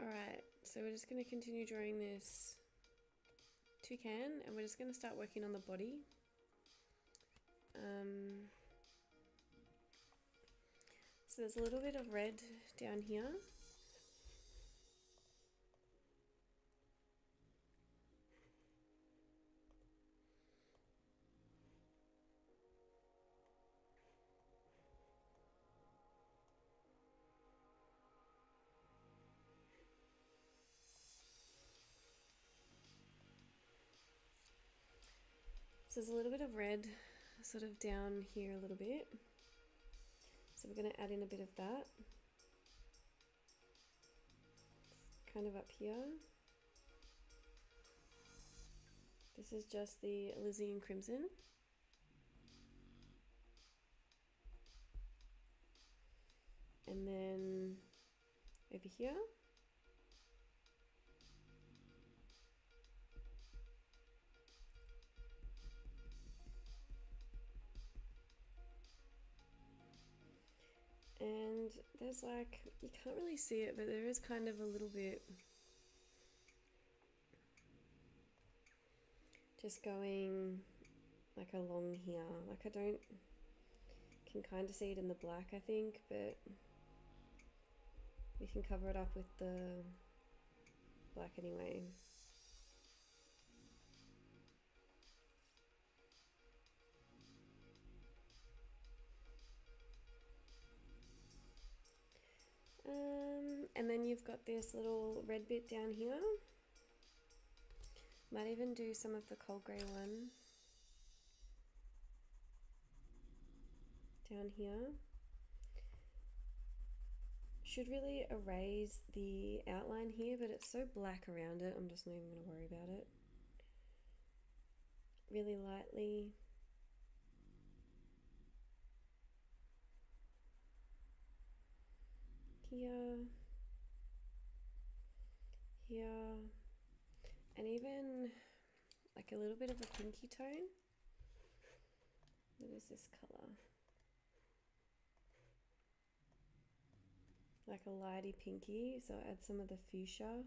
Alright, so we're just going to continue drawing this toucan, and we're just going to start working on the body. So there's a little bit of red down here. So there's a little bit of red sort of down here a little bit. So we're going to add in a bit of that. It's kind of up here. This is just the alizarin crimson. And then over here. And there's like, you can't really see it, but there is kind of a little bit just going like along here. Like I can kind of see it in the black, I think, but we can cover it up with the black anyway. And then you've got this little red bit down here. Might even do some of the cold grey one down here. Should really erase the outline here, but it's so black around it, I'm just not even going to worry about it. Really lightly. Here. Here. And even like a little bit of a pinky tone. What is this colour? Like a lighty pinky, so I'll add some of the fuchsia.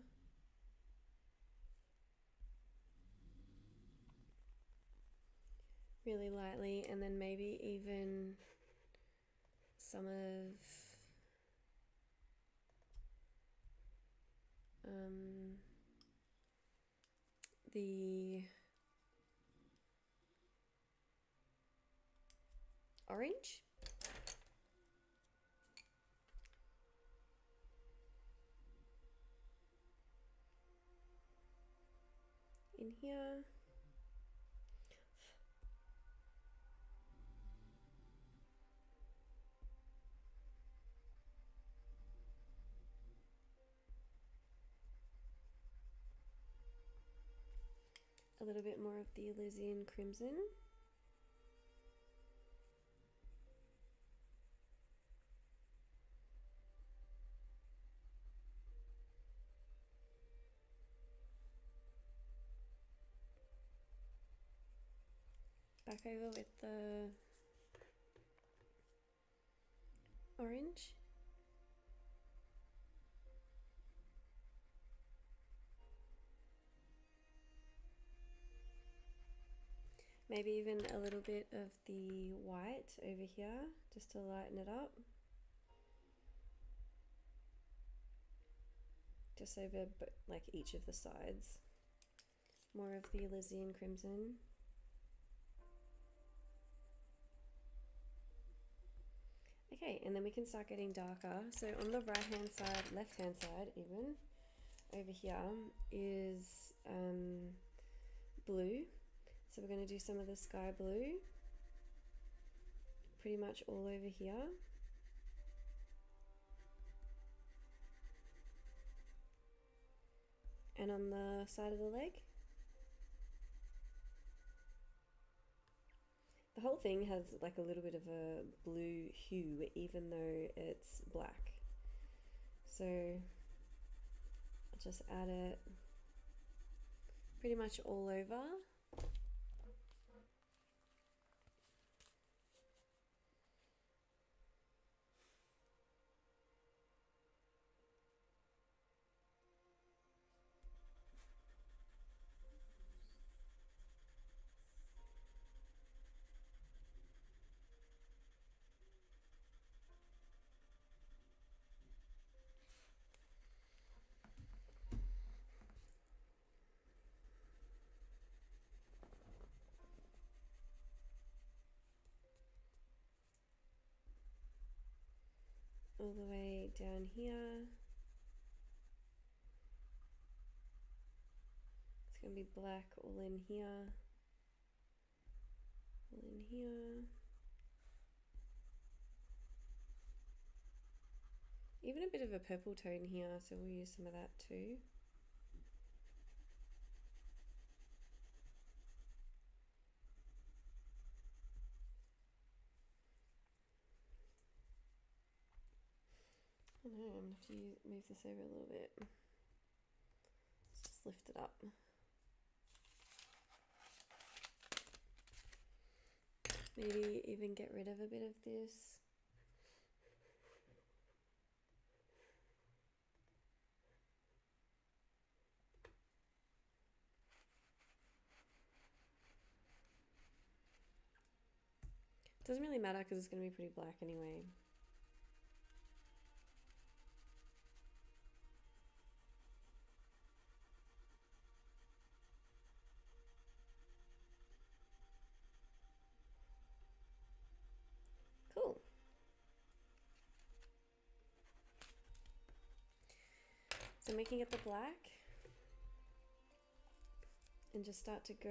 Really lightly, and then maybe even some of the orange. In here. A little bit more of the alizarin crimson. Back over with the orange. Maybe even a little bit of the white over here, just to lighten it up. Just over like each of the sides. More of the alizarin crimson. Okay, and then we can start getting darker. So on the right hand side, left hand side even, over here is blue. So we're going to do some of the sky blue, pretty much all over here. And on the side of the leg. The whole thing has like a little bit of a blue hue, even though it's black. So I'll just add it pretty much all over. all the way down here. It's going to be black all in here, all in here. Even a bit of a purple tone here, so we'll use some of that too. I don't know, I'm going to have to move this over a little bit. Let's just lift it up. Maybe even get rid of a bit of this. Doesn't really matter because it's going to be pretty black anyway. Cool. So making it the black, and just start to go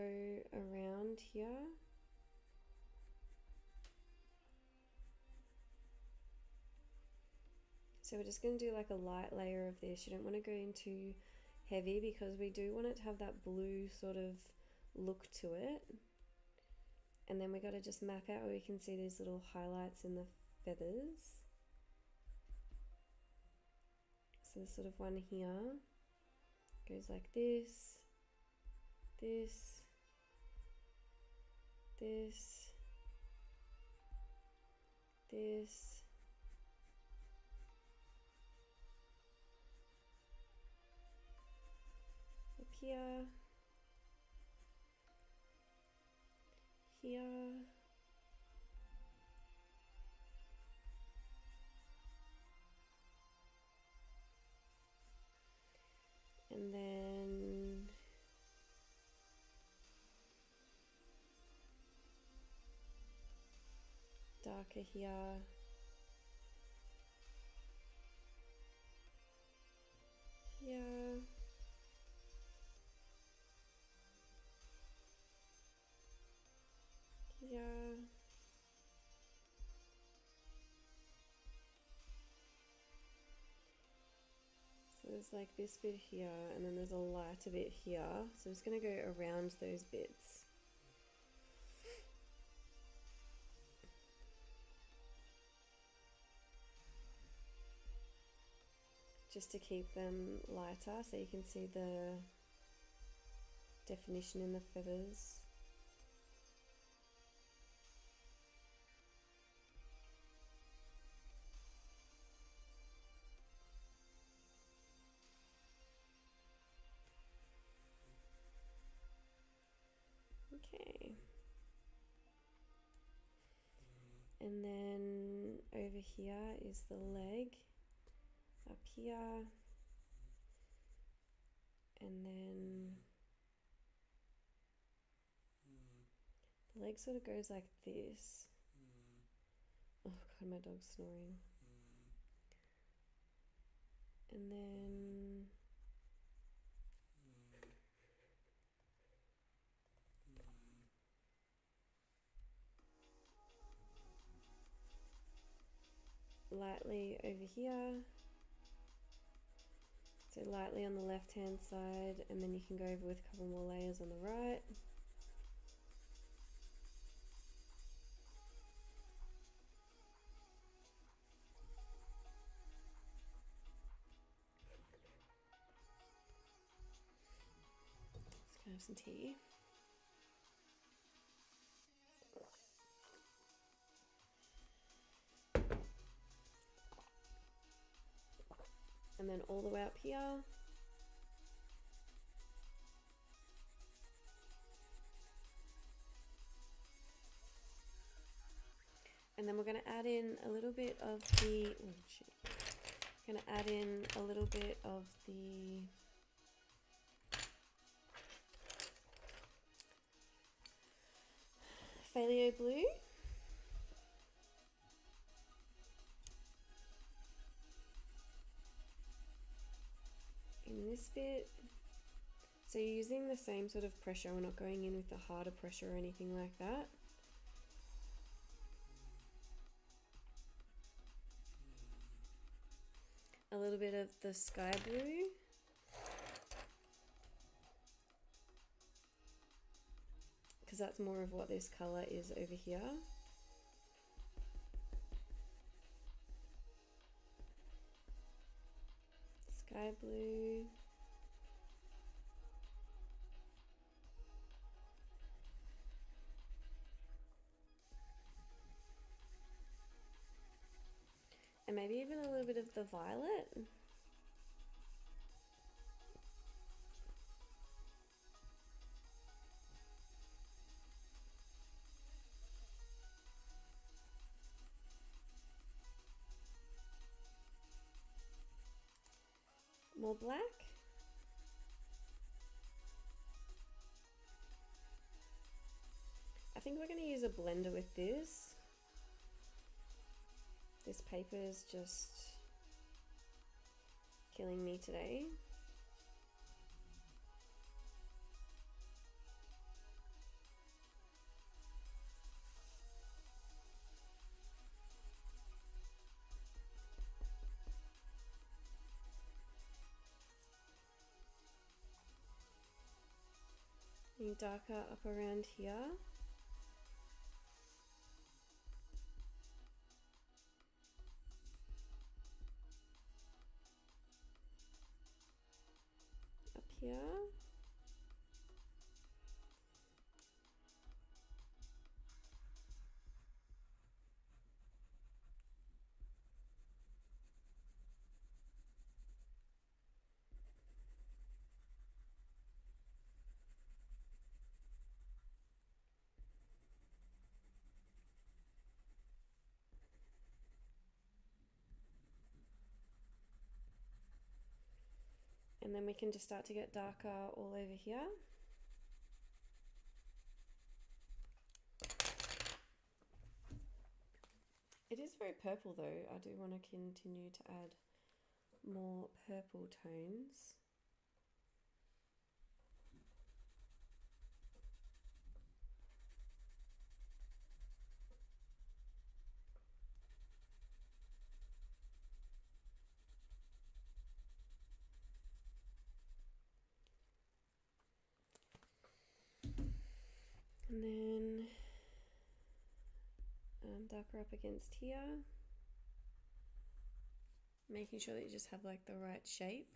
around here. So we're just going to do like a light layer of this. You don't want to go into heavy because we do want it to have that blue sort of look to it. And then we got to just map out where we can see these little highlights in the feathers. So this sort of one here goes like this, this, this, this, up here, here, and then darker here, here, here, so there's like this bit here, and then there's a lighter bit here, so I'm just going to go around those bits. Just to keep them lighter so you can see the definition in the feathers. Okay. And then over here is the leg. Up here, and then the leg sort of goes like this. Oh god, my dog's snoring. And then lightly over here. So lightly on the left hand side, and then you can go over with a couple more layers on the right. Just gonna have some tea. And then all the way up here. And then we're going to add in a little bit of the, oh shit, going to add in a little bit of the Phthalo blue. bit. So you're using the same sort of pressure, we're not going in with the harder pressure or anything like that. A little bit of the sky blue. Because that's more of what this colour is over here. Sky blue. And maybe even a little bit of the violet. More black. I think we're going to use a blender with this. This paper is just killing me today. Darker up around here. Up here. And then we can just start to get darker all over here. It is very purple though. I do want to continue to add more purple tones. And then darker up against here, making sure that you just have like the right shape.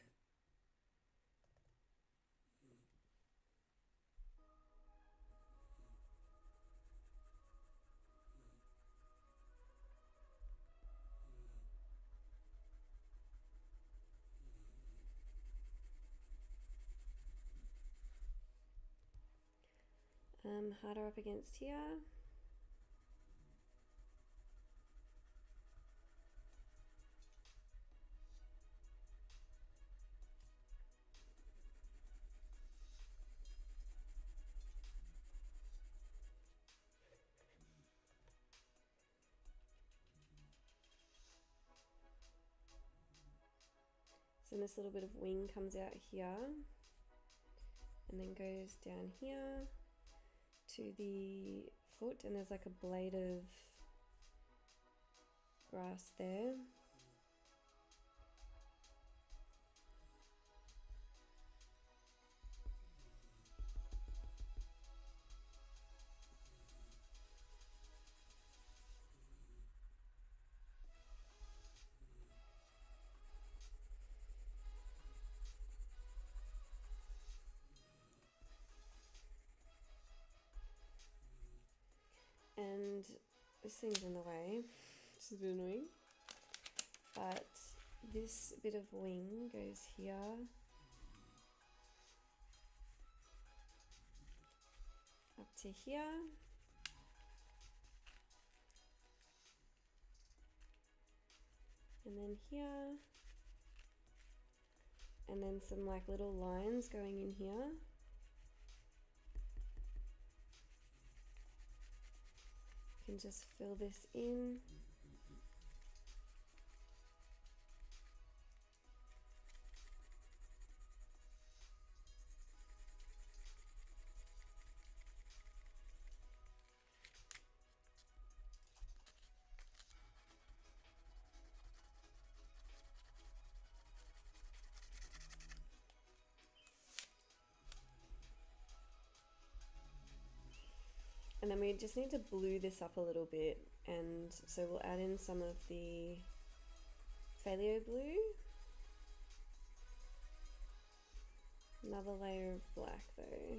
Harder up against here. So this little bit of wing comes out here and then goes down here to the foot, and there's like a blade of grass there. And this thing's in the way, which is a bit annoying, but this bit of wing goes here, up to here, and then here, and then some like little lines going in here. Can just fill this in. And then we just need to blue this up a little bit, and so we'll add in some of the Phthalo blue. Another layer of black though.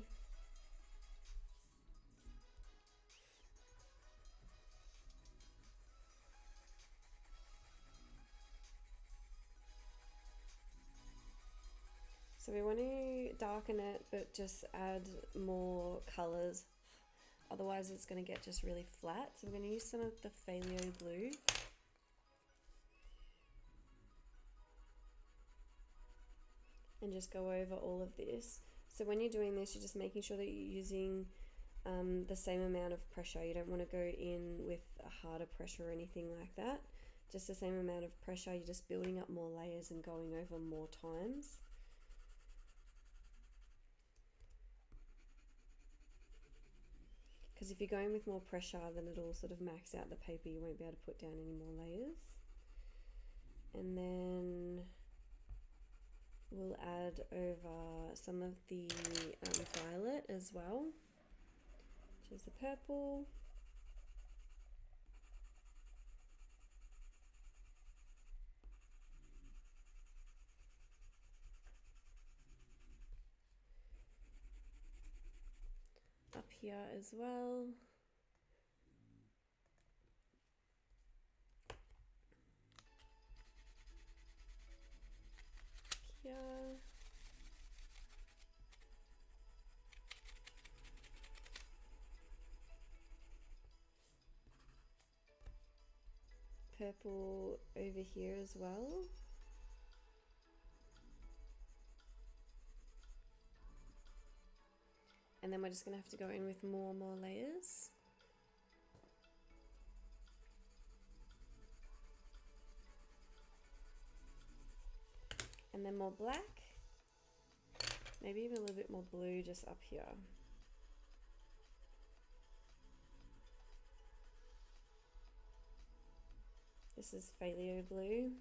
So we want to darken it, but just add more colors. Otherwise it's going to get just really flat. So we're going to use some of the Phthalo blue. And just go over all of this. So when you're doing this, you're just making sure that you're using the same amount of pressure. You don't want to go in with a harder pressure or anything like that. Just the same amount of pressure. You're just building up more layers and going over more times. Because if you're going with more pressure, then it'll sort of max out the paper. You won't be able to put down any more layers. And then we'll add over some of the violet as well, which is the purple. Up here as well. Here. Purple over here as well. And then we're just going to have to go in with more layers. And then more black. Maybe even a little bit more blue just up here. This is Phthalo blue.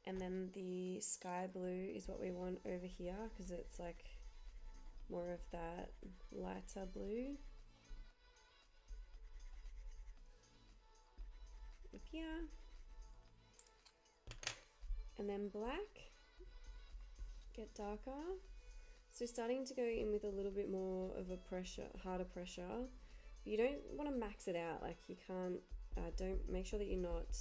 And then the sky blue is what we want over here because it's like more of that lighter blue. Up here. And then black. Get darker. So starting to go in with a little bit more of a pressure, harder pressure. You don't want to max it out, like you can't, don't, make sure that you're not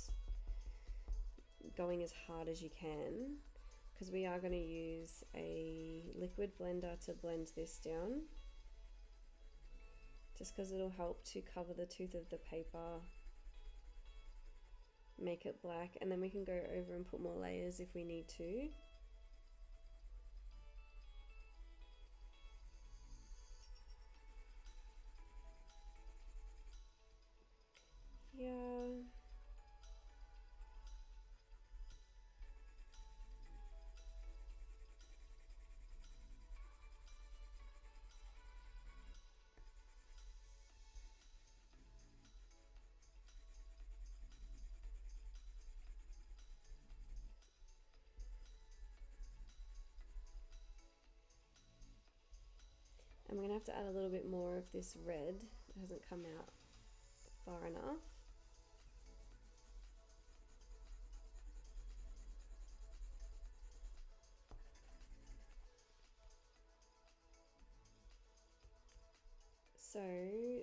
going as hard as you can, because we are going to use a liquid blender to blend this down, just because it'll help to cover the tooth of the paper, make it black, and then we can go over and put more layers if we need to. Yeah. And we're going to have to add a little bit more of this red. It hasn't come out far enough. So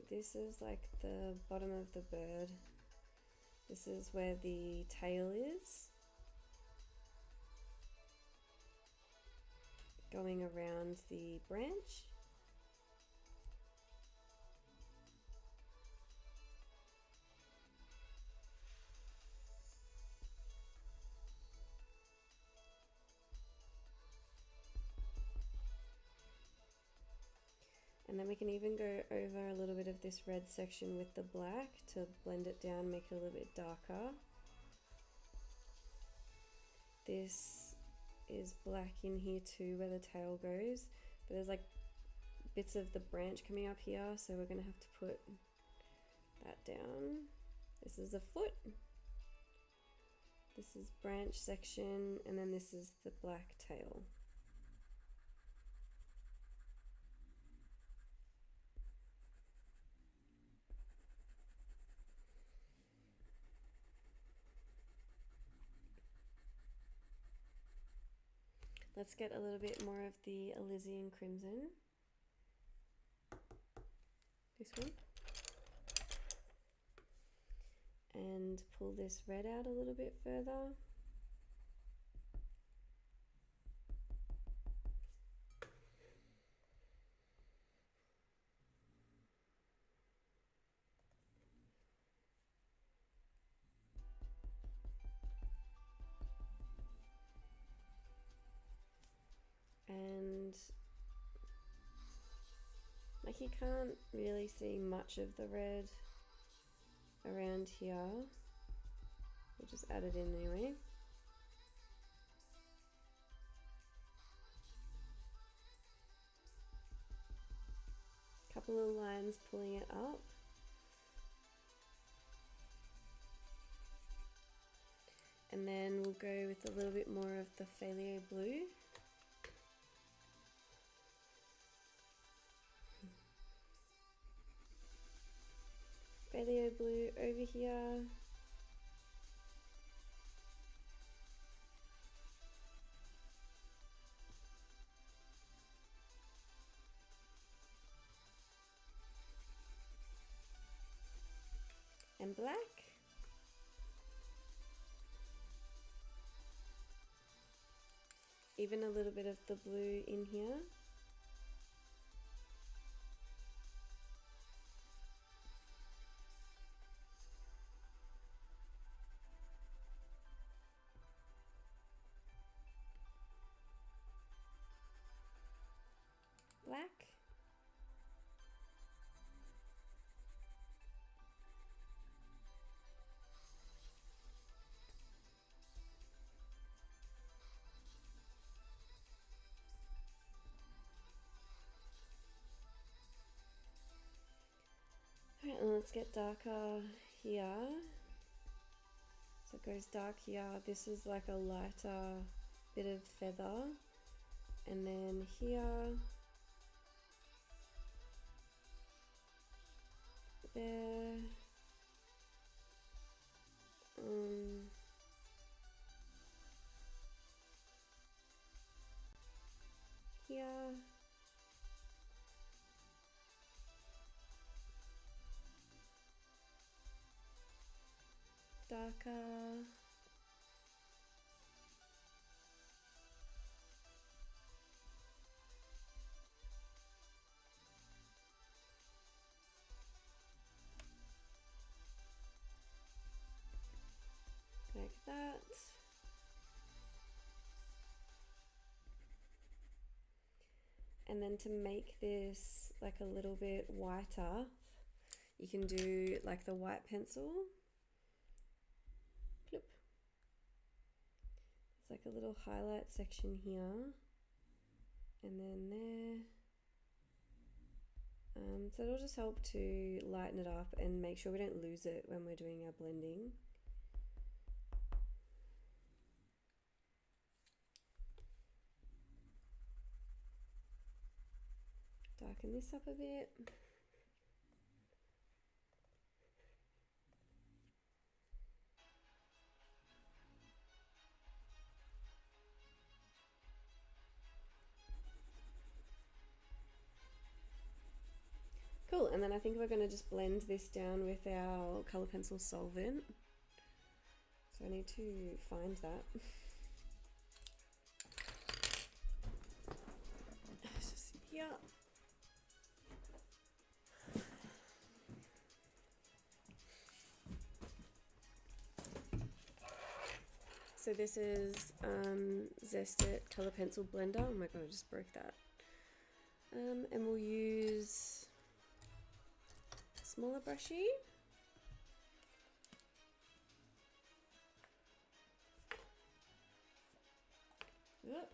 this is like the bottom of the bird. This is where the tail is. Going around the branch. And then we can even go over a little bit of this red section with the black to blend it down, make it a little bit darker. This is black in here too, where the tail goes, but there's like bits of the branch coming up here, so we're gonna have to put that down. This is the foot. This is branch section, and then this is the black tail. Let's get a little bit more of the alizarin crimson. This one. And pull this red out a little bit further. And like you can't really see much of the red around here. We'll just add it in anyway. Couple of lines pulling it up. And then we'll go with a little bit more of the phthalo blue. Phthalo blue over here. And black. Even a little bit of the blue in here. Black. Alright, and let's get darker here. So it goes dark here. This is like a lighter bit of feather. And then here, there, here, darker, like that. And then to make this like a little bit whiter, you can do like the white pencil. Bloop. It's like a little highlight section here, and then there. So it'll just help to lighten it up and make sure we don't lose it when we're doing our blending. Darken this up a bit. Cool, and then I think we're going to just blend this down with our colour pencil solvent. So I need to find that. It's just here. So this is Zested Colour Pencil Blender. Oh my god, I just broke that. And we'll use a smaller brushy. Yep.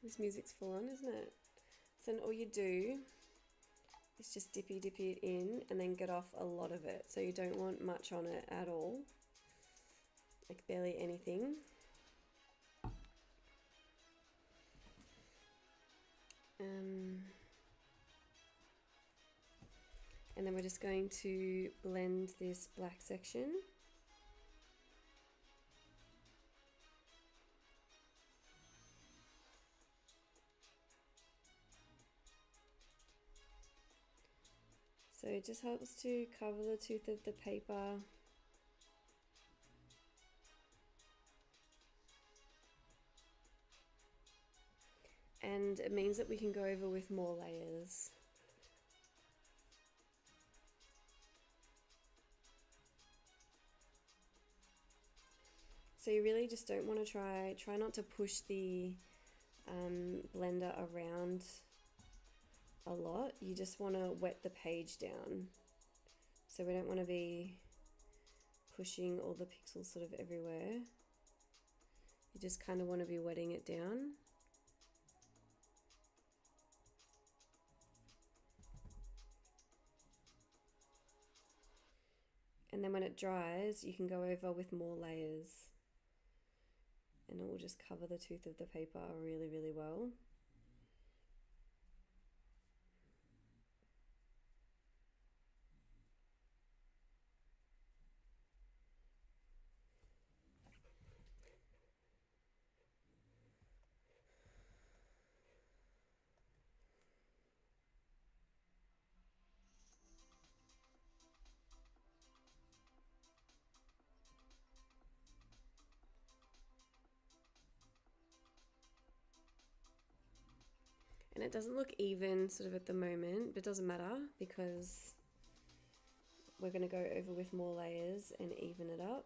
This music's full on, isn't it? So then all you do is just dip it in and then get off a lot of it. So you don't want much on it at all, like barely anything. And then we're just going to blend this black section. So it just helps to cover the tooth of the paper. And it means that we can go over with more layers. So you really just don't want to try not to push the blender around a lot. You just want to wet the page down. So we don't want to be pushing all the pixels sort of everywhere. You just kind of want to be wetting it down. And then when it dries, you can go over with more layers. And it will just cover the tooth of the paper really, really well. And it doesn't look even sort of at the moment, but it doesn't matter because we're going to go over with more layers and even it up.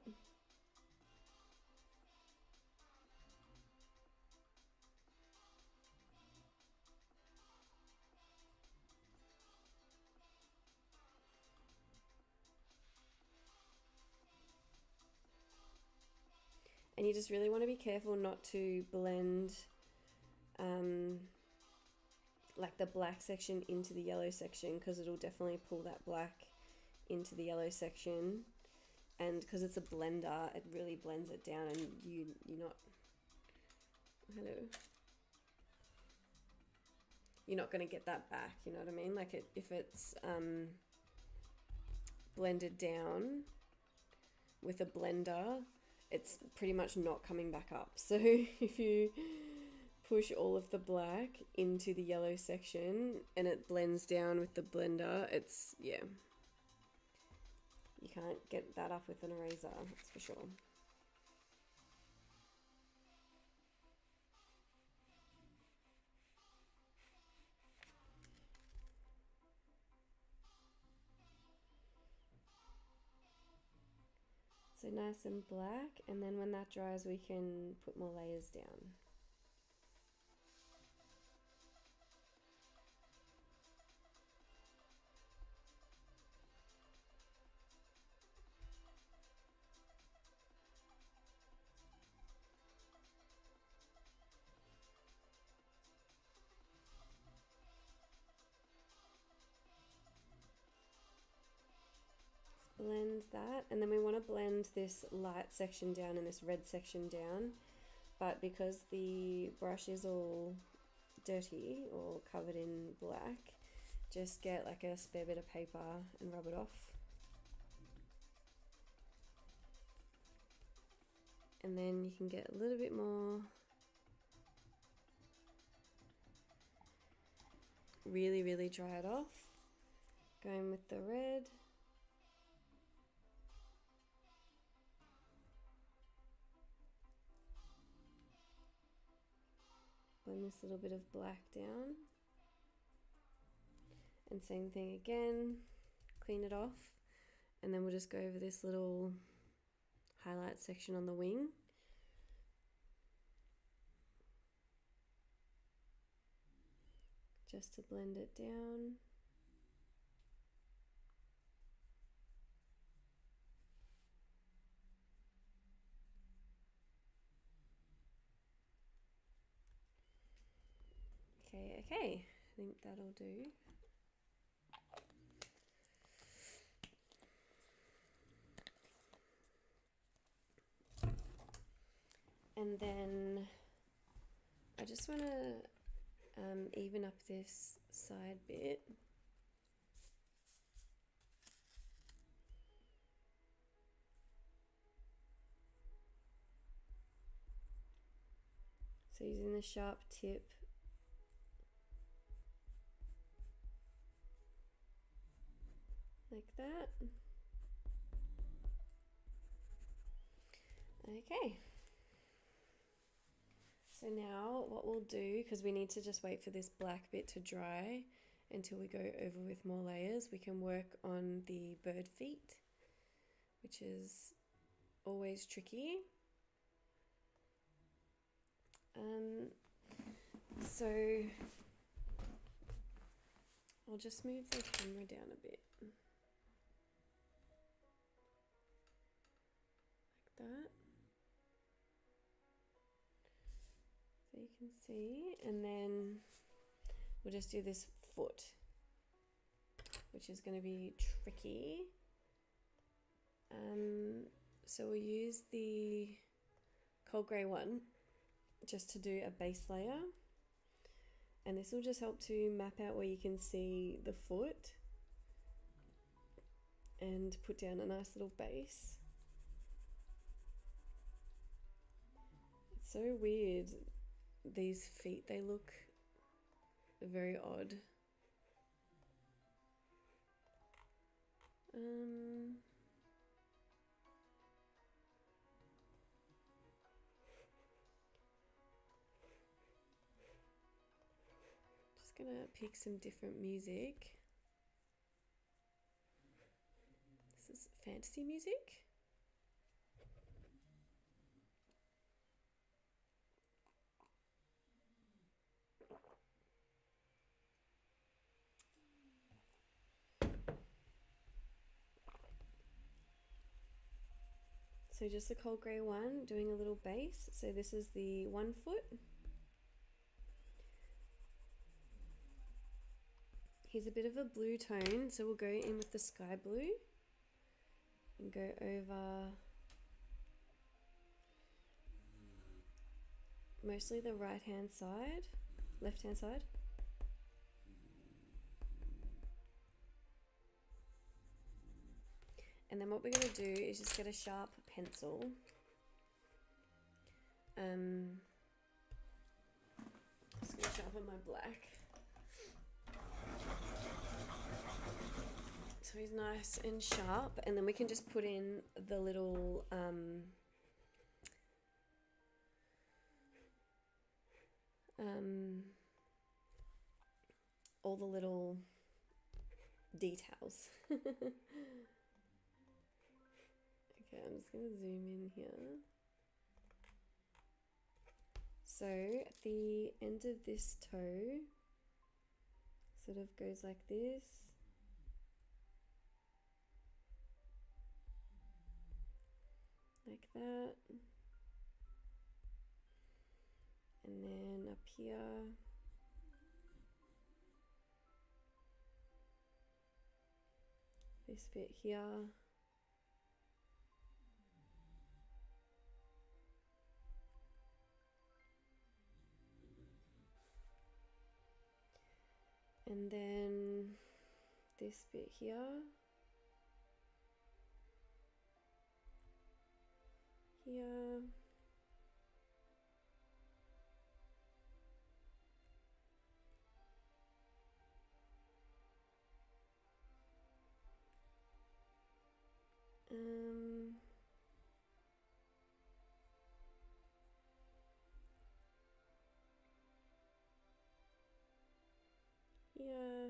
And you just really want to be careful not to blend like the black section into the yellow section, because it'll definitely pull that black into the yellow section. And because it's a blender, it really blends it down, and you're not, hello, you're not going to get that back, you know what I mean? Like if it's blended down with a blender, it's pretty much not coming back up. So if you push all of the black into the yellow section and it blends down with the blender, it's, yeah, you can't get that up with an eraser, that's for sure. So nice and black, and then when that dries we can put more layers down. Blend that, and then we want to blend this light section down and this red section down, but because the brush is all dirty or covered in black, just get like a spare bit of paper and rub it off. And then you can get a little bit more, really dry it off, going with the red. Blend this little bit of black down, and same thing again, clean it off, and then we'll just go over this little highlight section on the wing. Just to blend it down. Okay, I think that'll do. And then I just want to even up this side bit. So using the sharp tip like that. Okay. So now what we'll do, because we need to just wait for this black bit to dry until we go over with more layers, we can work on the bird feet, which is always tricky. So I'll just move the camera down a bit, like that, so you can see, and then we'll just do this foot, which is going to be tricky. So we'll use the cold grey one just to do a base layer, and this will just help to map out where you can see the foot and put down a nice little base. It's so weird, these feet, they look very odd. Just gonna pick some different music. This is fantasy music. So just the cold grey one, doing a little base. So this is the 1 foot. Here's a bit of a blue tone, so we'll go in with the sky blue and go over mostly the right hand side, left hand side. And then what we're going to do is just get a sharp pencil. Just going to sharpen my black. So he's nice and sharp, and then we can just put in the little all the little details. Okay, I'm just going to zoom in here. So at the end of this toe sort of goes like this. Like that. And then up here. This bit here. And then this bit here. Here. Yeah.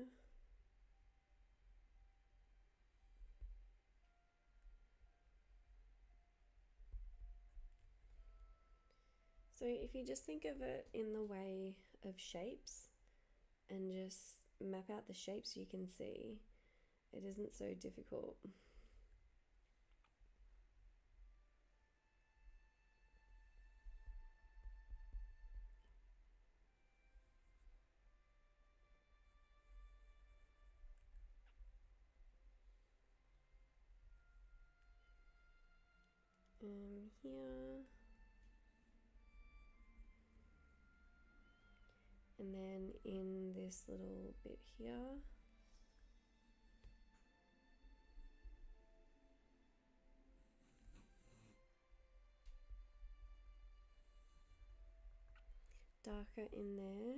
So if you just think of it in the way of shapes and just map out the shapes you can see, it isn't so difficult. Here, and then in this little bit here. darker in there.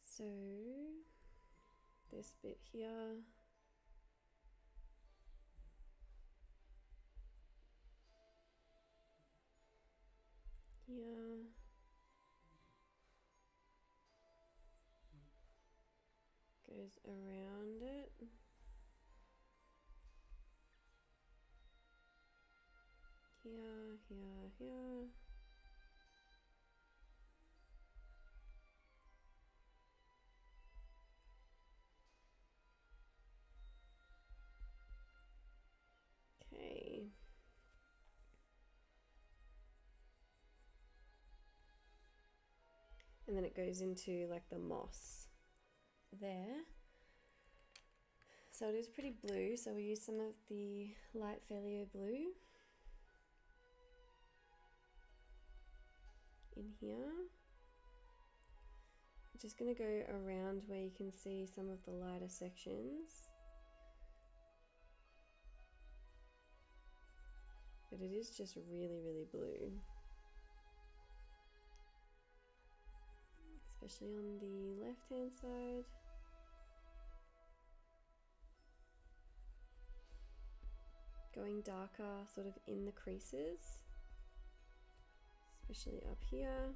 So this bit here, goes around it. Here. Okay. And then it goes into like the moss there. So it is pretty blue, so we use some of the light Failure blue in here. I'm just going to go around where you can see some of the lighter sections. But it is just really, really blue. Especially on the left-hand side. Going darker sort of in the creases, especially up here.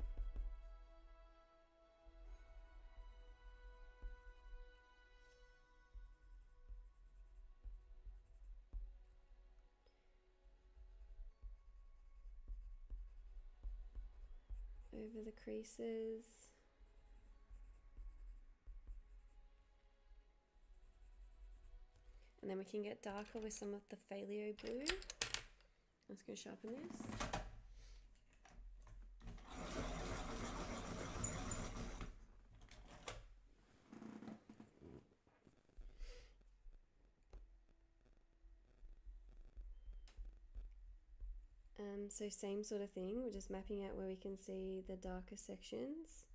Over the creases. And then we can get darker with some of the Failure blue. I'm just going to sharpen this. So same sort of thing, we're just mapping out where we can see the darker sections.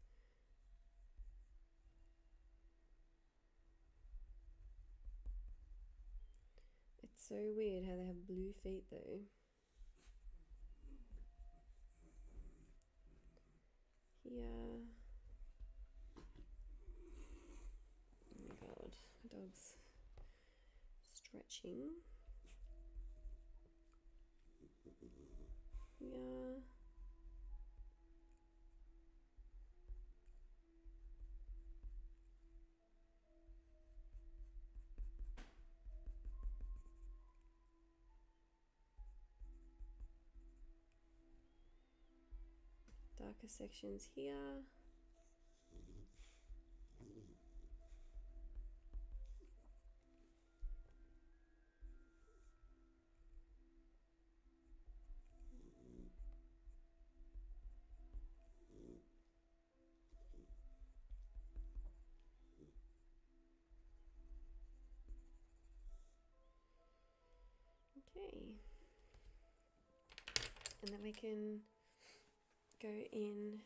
It's so weird how they have blue feet though. Here. Oh my god, my dog's stretching. Yeah. Darker sections here. Okay, and then we can go in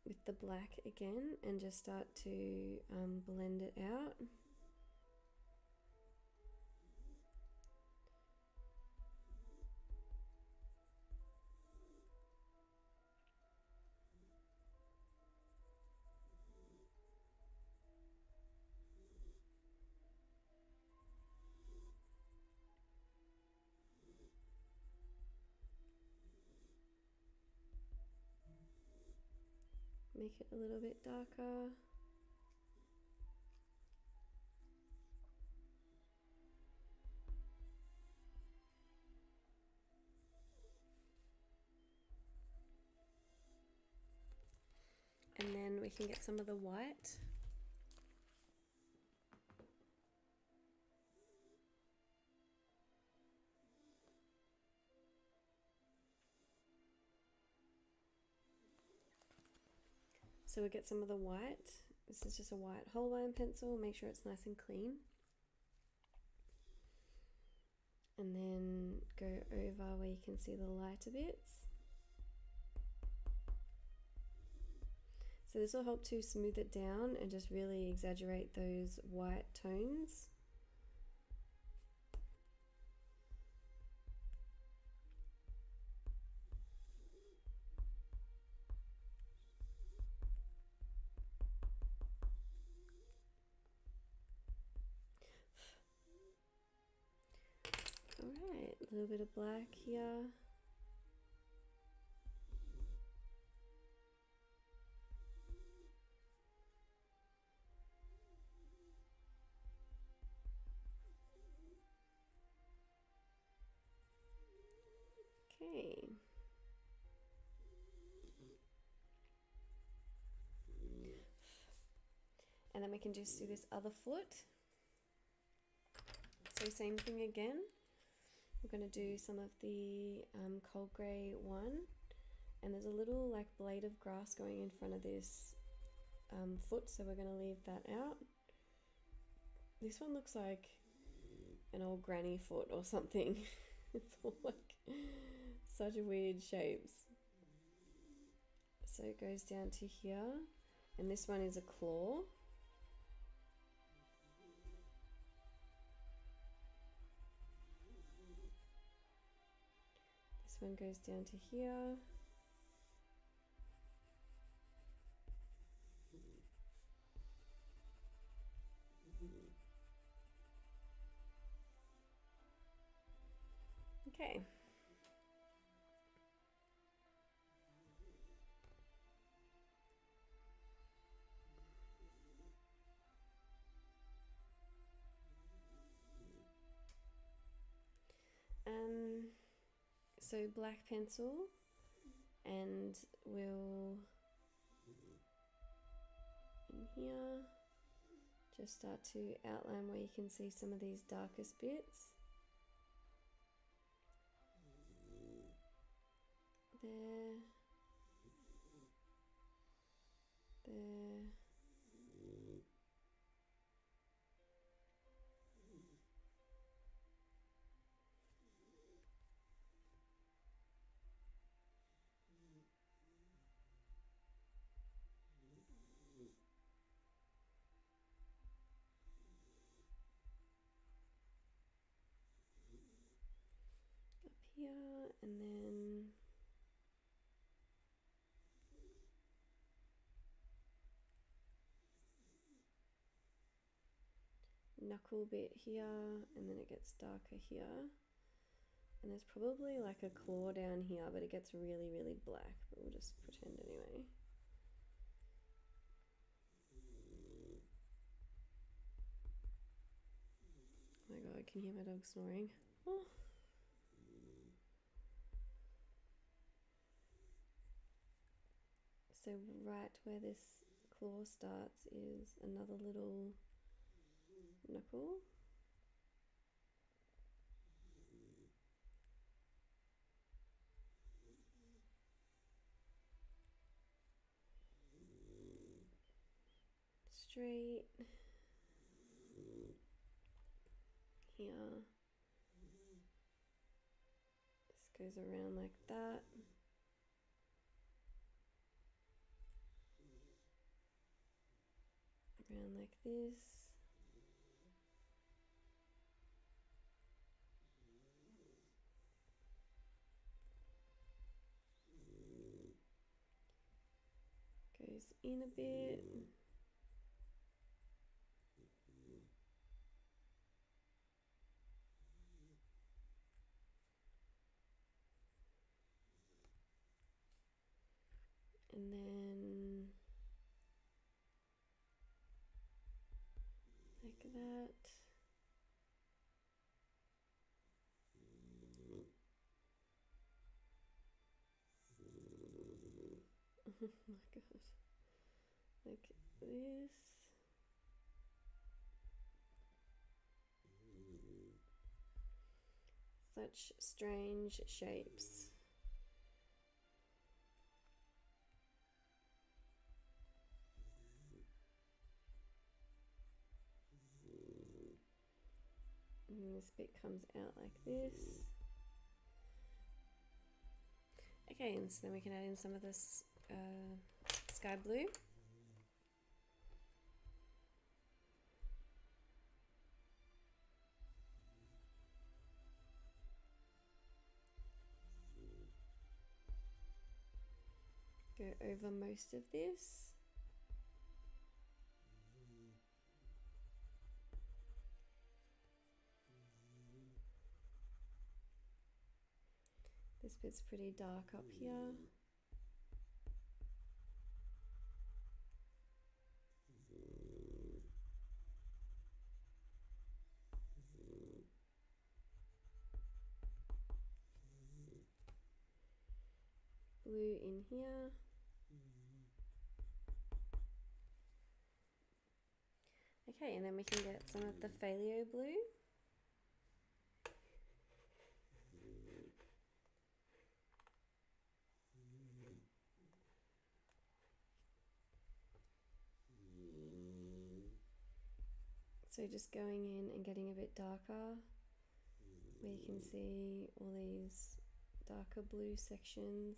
with the black again and just start to blend it out. Make it a little bit darker. And then we can get some of the white. So we get some of the white. This is just a white whole line pencil. Make sure it's nice and clean. And then go over where you can see the lighter bits. So this will help to smooth it down and just really exaggerate those white tones. Alright, a little bit of black here. Okay. And then we can just do this other foot. So same thing again. We're going to do some of the cold grey one, and there's a little like blade of grass going in front of this foot, so we're going to leave that out. This one looks like an old granny foot or something. It's all like such weird shapes. So it goes down to here, and this one is a claw. This one goes down to here. Okay. So black pencil, and we'll in here just start to outline where you can see some of these darkest bits. There, there. Up here, and then knuckle bit here, and then it gets darker here, and there's probably like a claw down here, but it gets really, really black, but we'll just pretend anyway. Oh my god, can you hear my dog snoring? Oh. So right where this claw starts is another little knuckle. Straight here. This goes around like that. Around like this. Goes in a bit. And then like that. Oh my god. Like this. Such strange shapes. And this bit comes out like this. Okay, and so then we can add in some of this sky blue. go over most of this. This bit's pretty dark up here. Blue in here. Okay, and then we can get some of the Failio blue. So just going in and getting a bit darker, where you can see all these darker blue sections.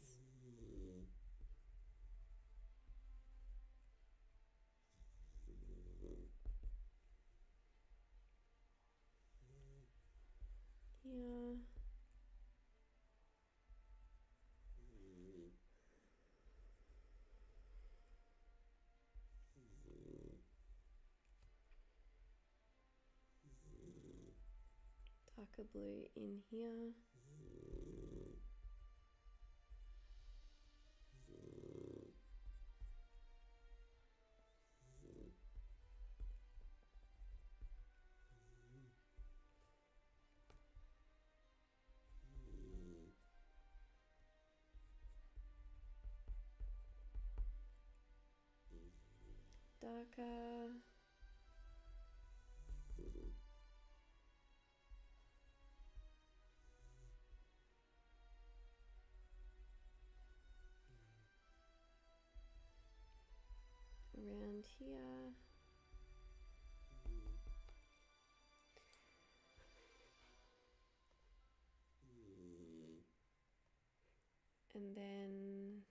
Here. Darker blue in here. Darker. Around here. And then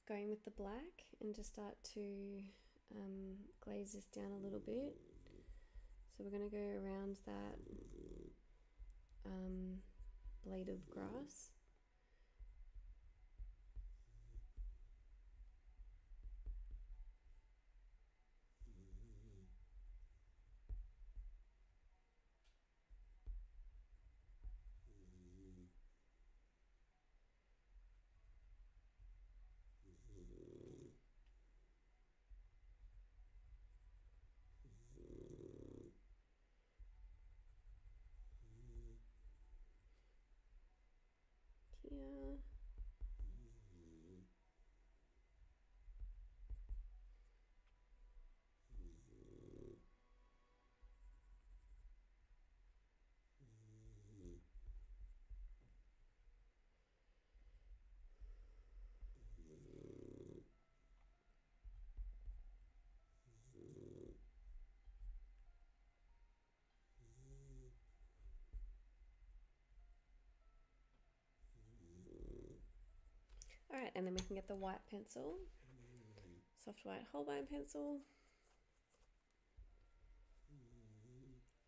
going with the black and just start to glaze this down a little bit. So we're going to go around that blade of grass. Here. Alright, and then we can get the white pencil, soft white Holbein pencil,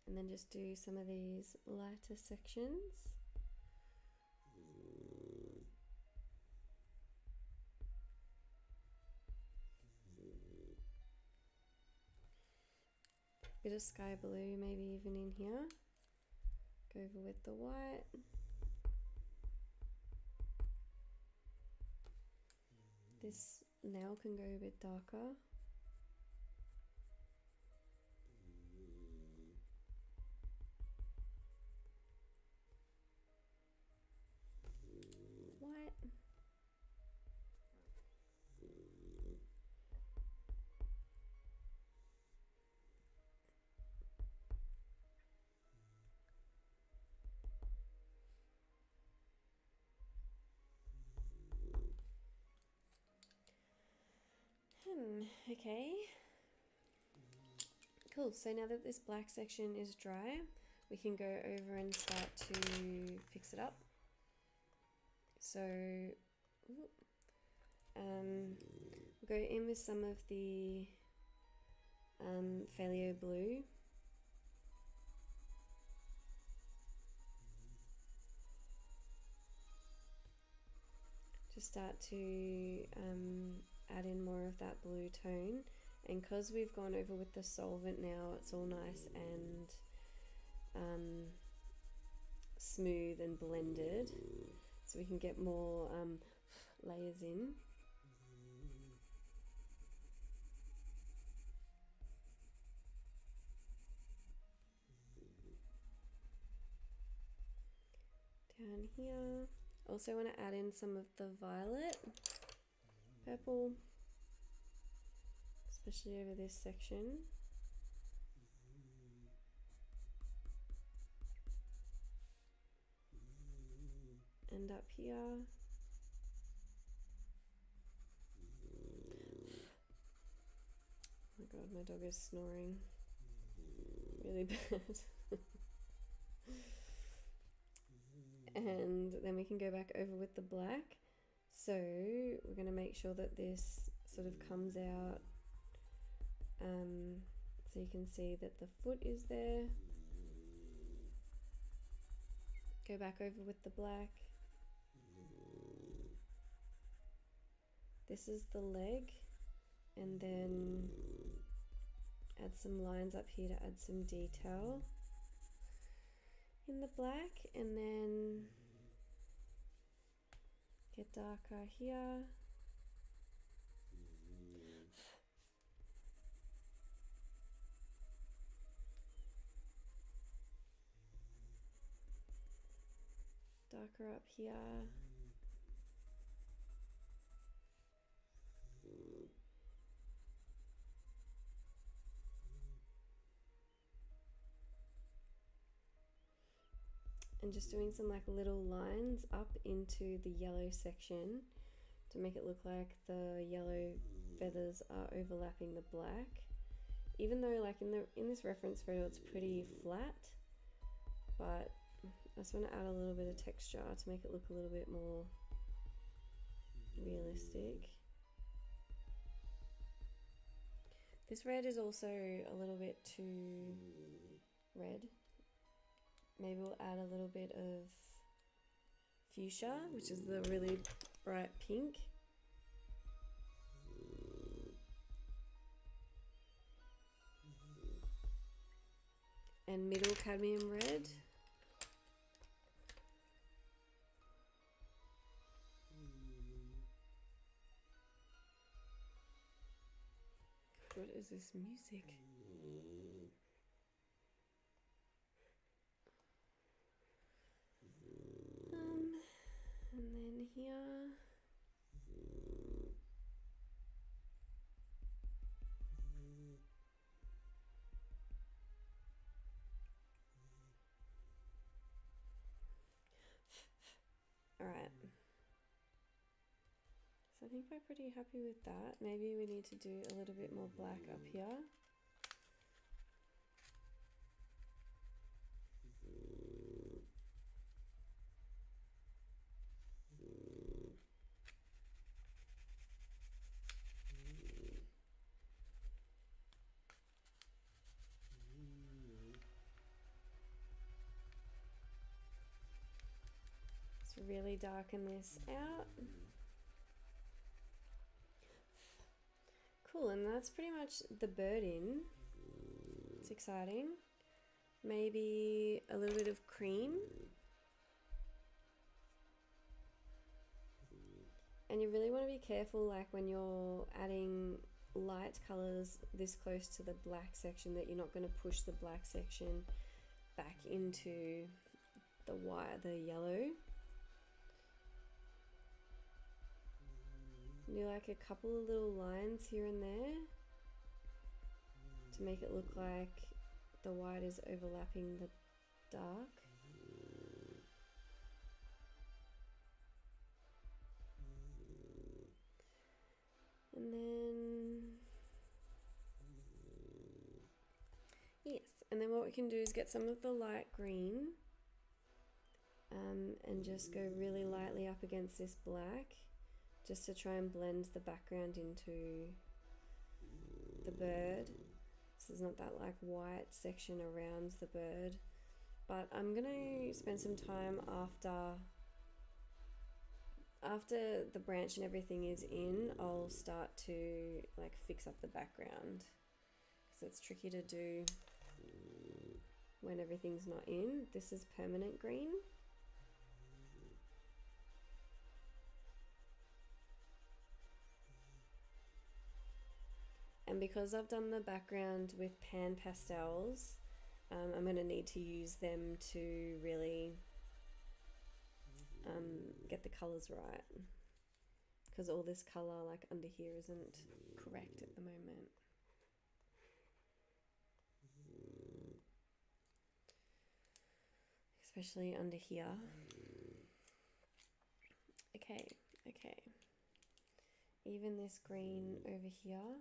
and then just do some of these lighter sections. Bit of sky blue, maybe even in here. Go over with the white. This nail can go a bit darker. White. Okay. Cool, so now that this black section is dry, we can go over and start to fix it up. So we'll go in with some of the Phthalo blue. To start to add in more of that blue tone, and because we've gone over with the solvent now, it's all nice and smooth and blended, so we can get more layers in. Down here, also want to add in some of the violet purple, especially over this section. And up here. Oh my god, my dog is snoring really bad. And then we can go back over with the black. So we're going to make sure that this sort of comes out, so you can see that the foot is there. Go back over with the black. This is the leg, and then add some lines up here to add some detail in the black, and then get darker here. Darker up here. And just doing some like little lines up into the yellow section to make it look like the yellow feathers are overlapping the black. Even though like in this reference photo it's pretty flat, but I just want to add a little bit of texture to make it look a little bit more realistic. This red is also a little bit too red. Maybe we'll add a little bit of fuchsia, which is the really bright pink. And middle cadmium red. What is this music? And then here. All right. So I think we're pretty happy with that. Maybe we need to do a little bit more black up here. Let's really darken this out. Cool, and that's pretty much the bird in. It's exciting. Maybe a little bit of cream. And you really want to be careful, like when you're adding light colors this close to the black section, that you're not going to push the black section back into the white, the yellow. Do like a couple of little lines here and there to make it look like the white is overlapping the dark. And then, yes, and then what we can do is get some of the light green and just go really lightly up against this black, just to try and blend the background into the bird. So there's not that like white section around the bird. But I'm gonna spend some time after the branch and everything is in, I'll start to like fix up the background, because it's tricky to do when everything's not in. This is permanent green. And because I've done the background with Pan Pastels, I'm going to need to use them to really get the colours right, because all this colour like under here isn't correct at the moment. Especially under here. Okay. Even this green over here.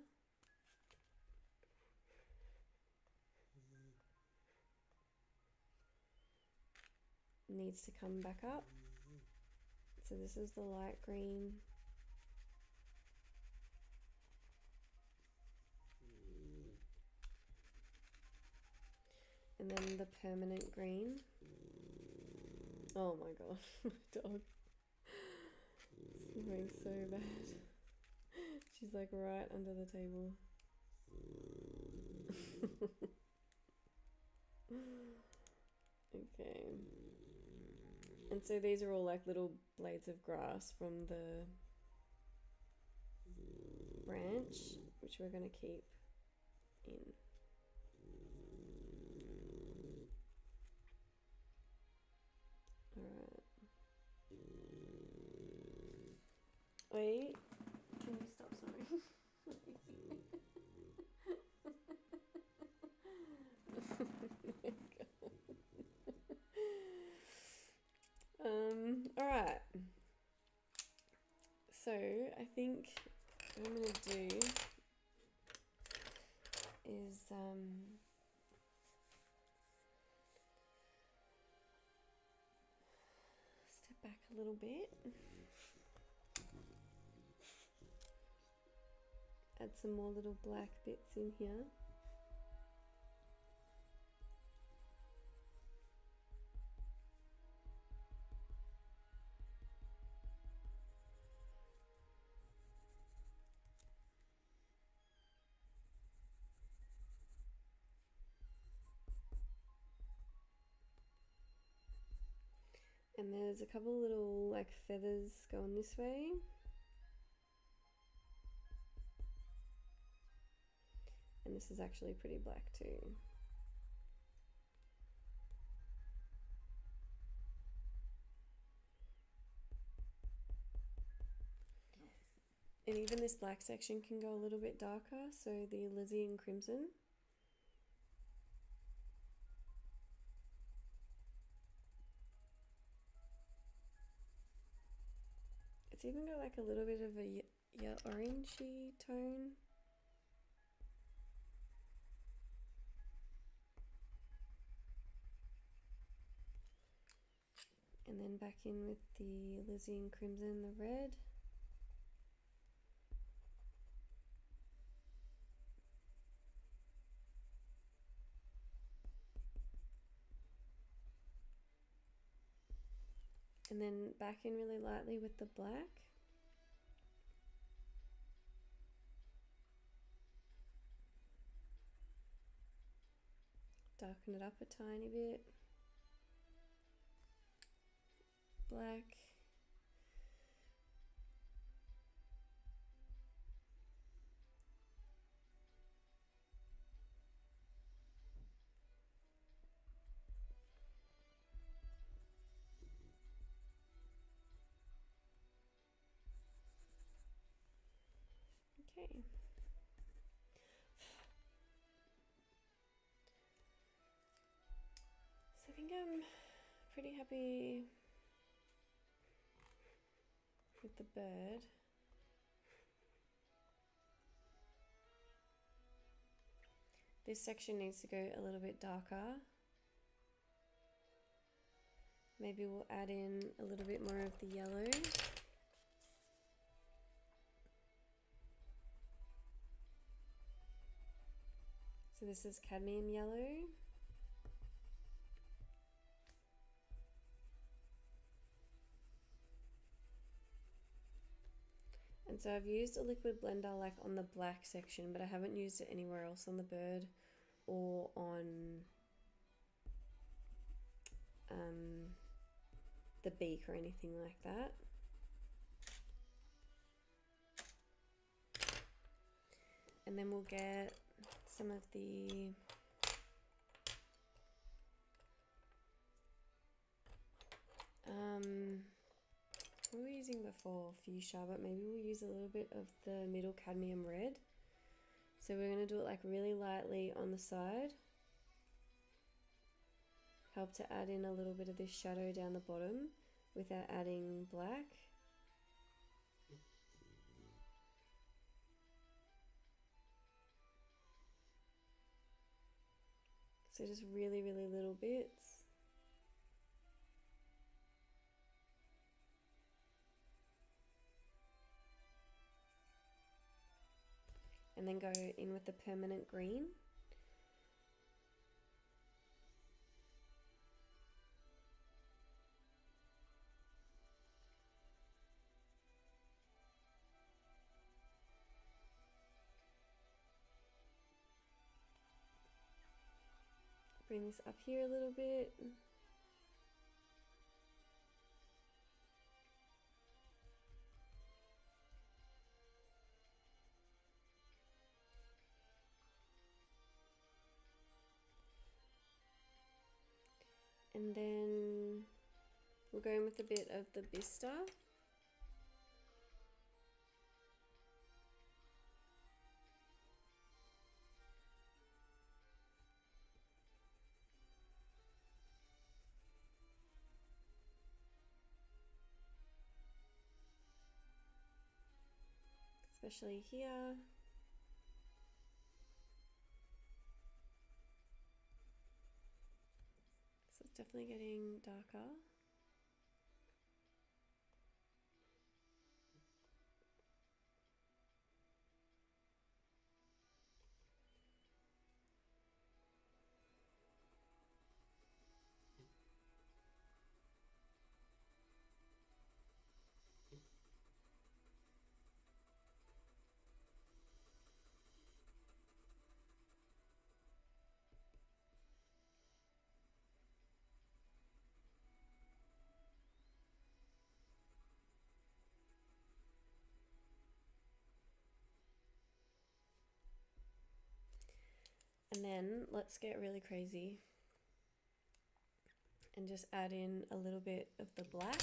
Needs to come back up. So this is the light green. And then the permanent green. Oh my god, my dog. It's going so bad. She's like right under the table. Okay. And so these are all like little blades of grass from the branch, which we're going to keep in. Alright. Wait, can you stop? Sorry. Alright. So I think what I'm gonna do is step back a little bit. Add some more little black bits in here. And there's a couple little like feathers going this way. And this is actually pretty black too. And even this black section can go a little bit darker, so the alizarin crimson. It's even got like a little bit of a orangey tone. And then back in with the alizarin crimson, the red. And then back in really lightly with the black. Darken it up a tiny bit. Black. Okay. So I think I'm pretty happy with the bird. This section needs to go a little bit darker. Maybe we'll add in a little bit more of the yellow. So this is cadmium yellow. And so I've used a liquid blender like on the black section, but I haven't used it anywhere else on the bird or on the beak or anything like that. And then we'll get some of the what were we using before? Fuchsia, but maybe we'll use a little bit of the middle cadmium red. So we're going to do it like really lightly on the side. Help to add in a little bit of this shadow down the bottom without adding black. So just really, really little bits. And then go in with the permanent green. Bring this up here a little bit. And then we'll go in with a bit of the Bista. Especially here. So it's definitely getting darker. And then let's get really crazy and just add in a little bit of the black.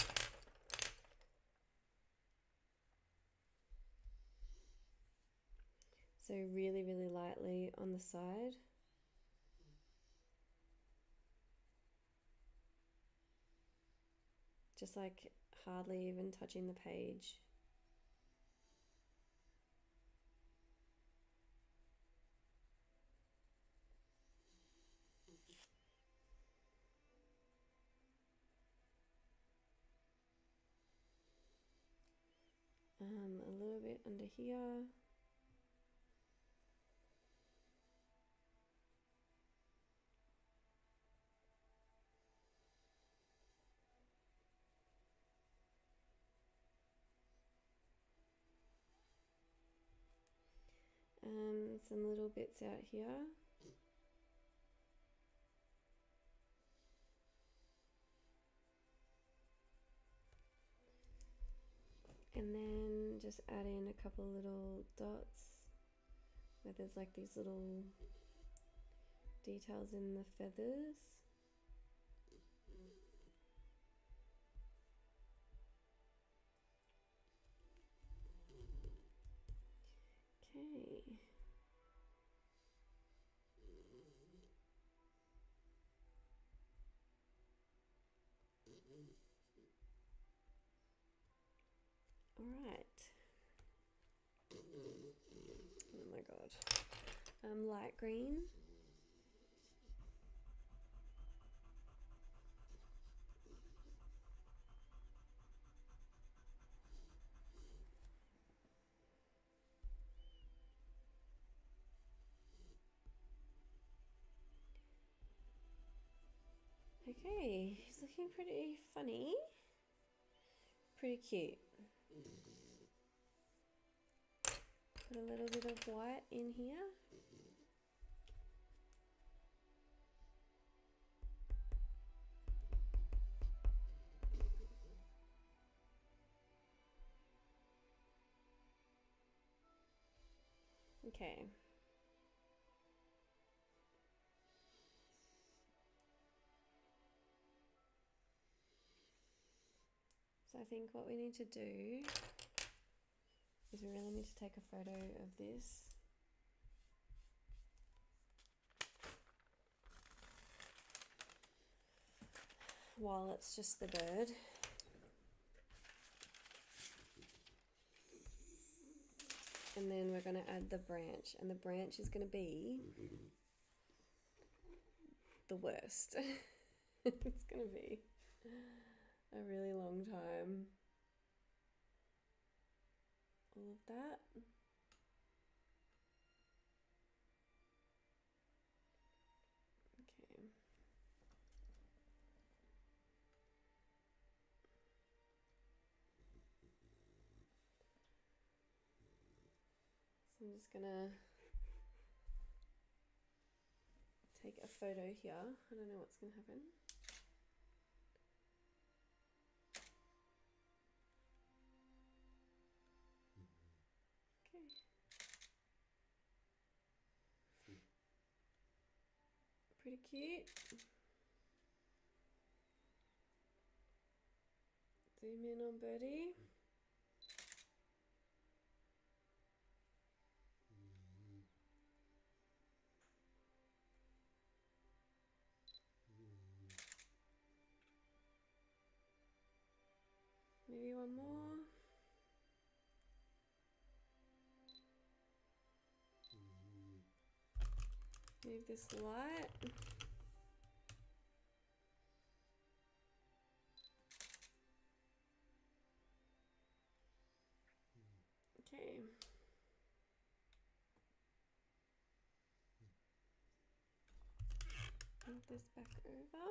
So really, really lightly on the side. Just like hardly even touching the page. A little bit under here. Some little bits out here. And then just add in a couple little dots where there's like these little details in the feathers. Okay. All right. Oh my God. Light green. Okay, he's looking pretty funny. Pretty cute. Put a little bit of white in here. Okay. So I think what we need to do is we really need to take a photo of this. While it's just the bird. And then we're going to add the branch, and the branch is going to be the worst. It's going to be a really long time. All of that. Okay. So I'm just gonna take a photo here. I don't know what's gonna happen. Okay. Pretty cute. Zoom in on Birdie. Maybe one more. Move this light. Okay. Move this back over.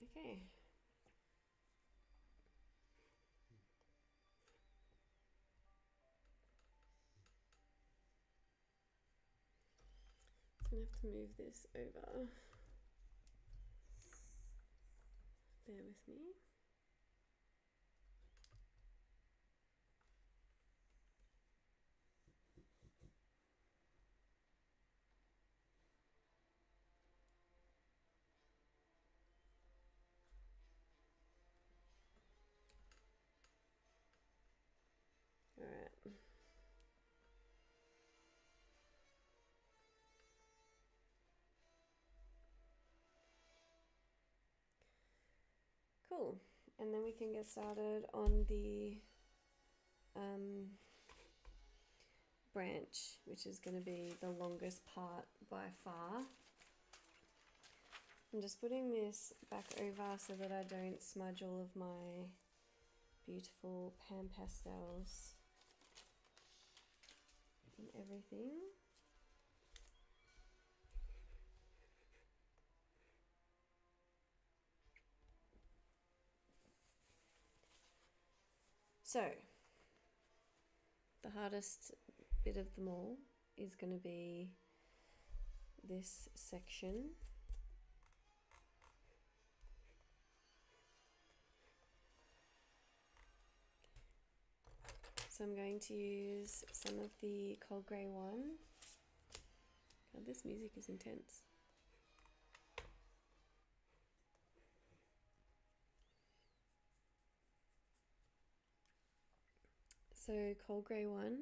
Okay. I'm gonna have to move this over. Bear with me. All right. Cool. And then we can get started on the branch, which is going to be the longest part by far. I'm just putting this back over so that I don't smudge all of my beautiful Pan Pastels and everything. So, the hardest bit of them all is going to be this section. So I'm going to use some of the cold grey one. God, this music is intense. So cold grey one.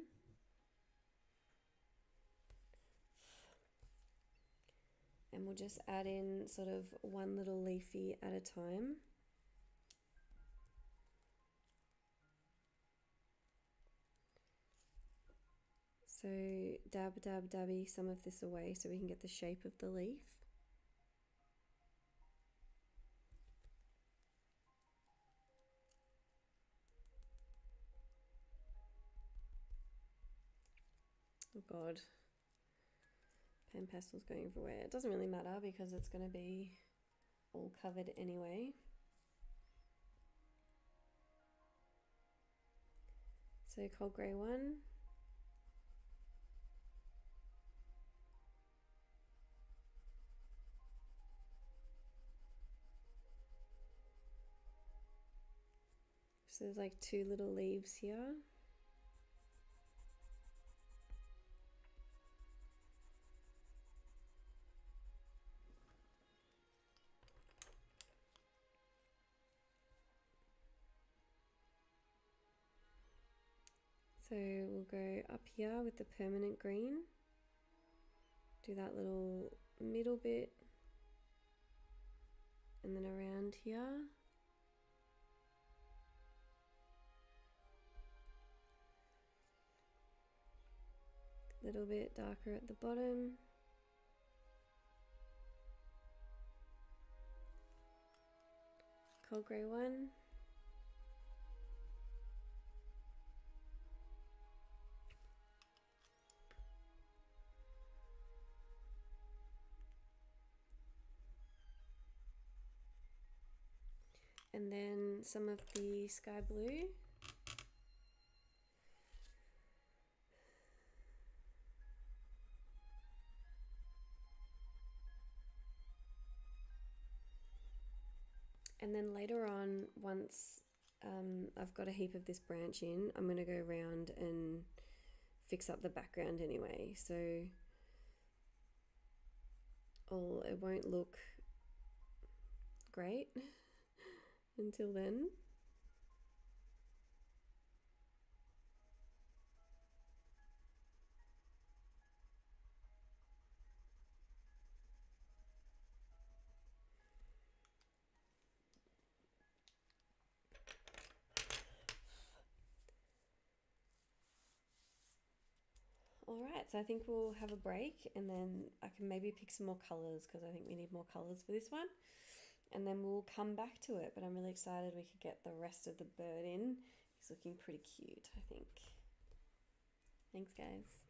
And we'll just add in sort of one little leafy at a time. So dab, dab, dabby some of this away so we can get the shape of the leaf. Oh God. Pan Pastels going everywhere. It doesn't really matter because it's going to be all covered anyway. So cold grey one. So there's like 2 little leaves here. So we'll go up here with the permanent green, do that little middle bit, and then around here. A little bit darker at the bottom. Cold grey one. And then some of the sky blue. And then later on, once I've got a heap of this branch in, I'm going to go around and fix up the background anyway. So it won't look great until then. Alright, so I think we'll have a break and then I can maybe pick some more colours because I think we need more colours for this one. And then we'll come back to it, but I'm really excited we could get the rest of the bird in. He's looking pretty cute, I think. Thanks, guys.